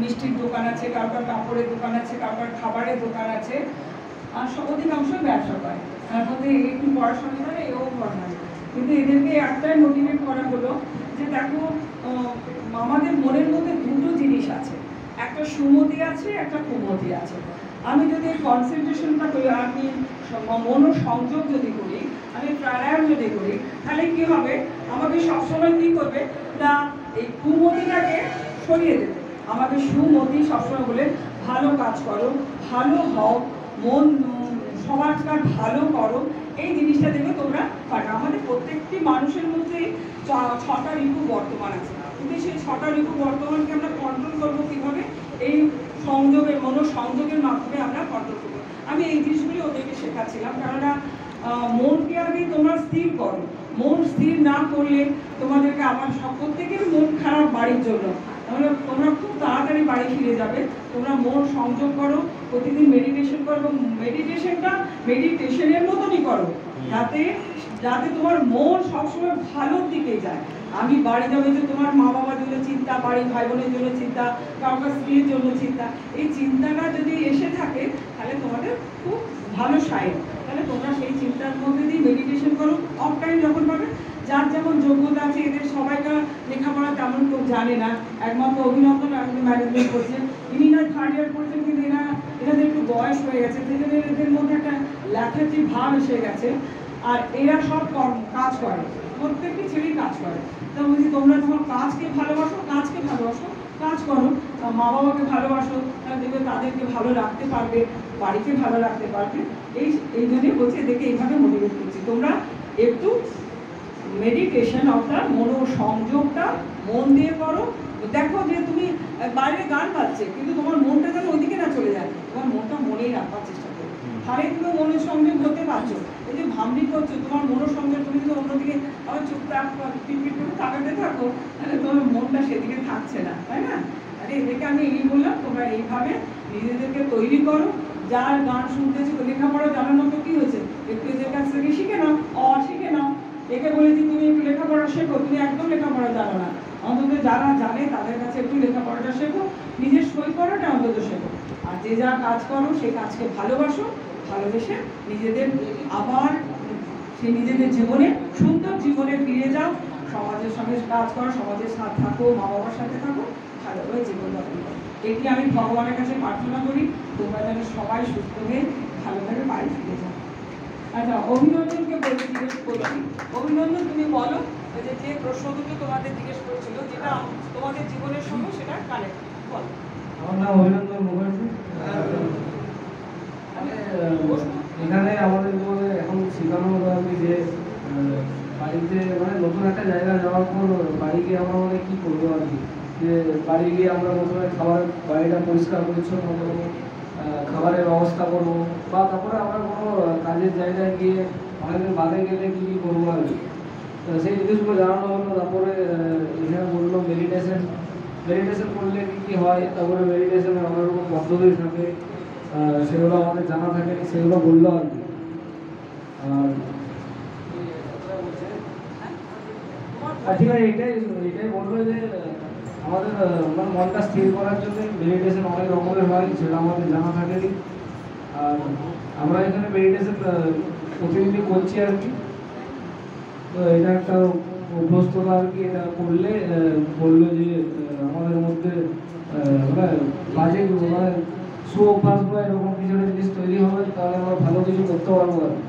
মিষ্টির দোকান আছে, কারোর কাপড়ের দোকান আছে, কারোর খাবারের দোকান আছে, আর অধিকাংশই ব্যবসা করে। তার মধ্যে একটু পড়াশোনা করে, এও পড়াশোনা। কিন্তু এদেরকে একটাই মোটিভেট করা হলো যে দেখো আমাদের মনের মধ্যে দুটো জিনিস আছে, একটা সুমতি আছে, একটা কুমতি আছে। আমি যদি কনসেন্ট্রেশনটা করি, আমি মনোসংযোগ যদি করি, আমি প্রাণায়াম যদি করি, তাহলে কি হবে, আমাকে সবসময় কী করবে না এই কুমতিটাকে সরিয়ে দেবে। আমাকে সুমতি সবসময় বলে ভালো কাজ করো, ভালো হও, মন সমাজকার ভালো করো, এই জিনিসটা দেখবে তোমরা পারো। আমাদের প্রত্যেকটি মানুষের মধ্যে 6টা ঋতু বর্তমান আছে, কিন্তু সেই 6টা ঋতু বর্তমানকে আমরা কন্ট্রোল করবো কীভাবে? এই সংযোগের মনোসংযোগের মাধ্যমে আমরা কন্ট্রোল করবো। আমি এই জিনিসগুলি ওদেরকে শেখাচ্ছিলাম, কেননা মনকে আগে তোমরা স্থির করো। মন স্থির না করলে তোমাদেরকে আবার প্রত্যেকের মন খারাপ বাড়ির জন্য, তাহলে তোমরা খুব তাড়াতাড়ি বাড়ি ফিরে যাবে। তোমরা মন সংযোগ করো, প্রতিদিন মেডিটেশন করো, এবং মেডিটেশনটা মেডিটেশনের মতনই করো, যাতে যাতে তোমার মন সবসময় ভালোর দিকে যায়। আমি বাড়ি যাবে যে তোমার মা বাবার জন্য চিন্তা, বাড়ি ভাই বোনের জন্য চিন্তা, কাউকে স্ত্রীর জন্য চিন্তা, এই চিন্তাটা যদি এসে থাকে তাহলে তোমাদের খুব ভালো সাইড। তাহলে তোমরা সেই চিন্তার মধ্যে দিয়ে মেডিটেশন করো। অফ টাইম যখন পাবে, যার যেমন যোগ্যতা আছে, এদের সবাইকার লেখাপড়া তেমন কেউ জানে না, একমাত্র অভিনন্দন ম্যানেজমেন্ট করছেন, ইনি না 3rd ইয়ার পড়ছেন, কিন্তু এনাদের একটু বয়স হয়ে গেছে, এদের মধ্যে একটা লেখাচ্ছি ভাব এসে গেছে, আর এরা সব কাজ করে, প্রত্যেকটি ছেলেই কাজ করে। তো বলছি তোমরা যখন কাজকে ভালোবাসো, কাজ করো, মা বাবাকে ভালোবাসো, তাহলে দেখবে তাদেরকে ভালো রাখতে পারবে, বাড়িকে ভালো রাখতে পারবে। এই জন্যই বলছি, এদেরকে এইভাবে মোটিভেট করছি, তোমরা একটু মেডিটেশন অর্থাৎ মনোসংযোগটা মন দিয়ে করো। দেখো যে তুমি বাইরে গান পাচ্ছে, কিন্তু তোমার মনটা যেন ওইদিকে না চলে যায়, তোমার মনটা মনেই রাখবার চেষ্টা করো, তাহলে তুমি মনোসংযোগ হতে পারছো। এই যে ভাবনি করছো, তোমার মনোসংযোগ, তুমি যদি অন্যদিকে আবার চুপচাপ পিটপিট করে তাকাতে থাকো, তাহলে তোমার মনটা সেদিকে থাকছে না, তাই না? আরে এদেরকে আমি এই বললাম, তোমরা এইভাবে নিজেদেরকে তৈরি করো। যার গান শুনতেছি, লেখাপড়া জানানো তো কী হয়েছে, একটু এদের কাছ থেকে শিখে নাও, শিখে নাও। একে বলেছি তুমি একটু লেখাপড়া শেখো, তুমি একদম লেখাপড়া জানো না, অন্তত যারা জানে তাদের কাছে একটু লেখাপড়াটা শেখো, নিজের সই করাটা অন্তত শেখো। আর যে যা কাজ করো সেই কাজকে ভালোবাসো, ভালোবেসে নিজেদের আবার সেই নিজেদের জীবনে সুন্দর জীবনে ফিরে যাও, সমাজের সঙ্গে কাজ করো, সমাজের সাথে থাকো, মা বাবার সাথে থাকো, ভালোভাবে জীবনযাপন করো। এটি আমি ভগবানের কাছে প্রার্থনা করি, তোমরা যেন সবাই সুস্থ হয়ে ভালোভাবে বাড়ি ফিরে যাও। আচ্ছা, অভিনন্দনকে জিজ্ঞেস করছি, অভিনন্দন তুমি বলো যে প্রশ্ন দুটো তোমাদের জিজ্ঞেস করেছিল, যেটা তোমাদের জীবনের সঙ্গে সেটা কানেক্ট, বলো। আমার নাম অভিনন্দন মুখার্জি। এখানে আমাদের জীবনে এখন শেখানো হলো আর কি, যে বাড়িতে মানে নতুন একটা জায়গা যাওয়ার পর বাড়ি গিয়ে আমরা মানে কী করবো আর কি, যে বাড়ি গিয়ে আমরা প্রথমে বাড়িটা পরিষ্কার পরিচ্ছন্ন করবো, খাবারের ব্যবস্থা করবো, বা তারপরে আমরা কোনো কাজের জায়গায় গিয়ে অনেকদিন বাদে গেলে কী কী করবো আর কি, সেই জিনিসগুলো জানানো হলো। তারপরে এখানে বললো মেডিটেশন করলে কী কী হয়, তারপরে মেডিটেশনের অনেক রকম পদ্ধতি থাকে, সেগুলো আমাদের জানা থাকে, সেগুলো বললো আর কি। আর ঠিক আছে, এটাই বলবো যে আমাদের মনটা স্থির করার জন্য মেডিটেশন অনেক রকমের হয়, সেটা আমাদের জানা থাকে। আর আমরা এখানে মেডিটেশন প্রতিদিনই করছি আর কি, তো এটা একটা অভ্যস্ততা আর কি। এটা করলে বললো যে আমাদের মধ্যে মানে বাজে মানে সুঅভ্যাস বা এরকম কিছু একটা জিনিস তৈরি হবে, তাহলে আমরা ভালো কিছু করতে পারবো আর কি।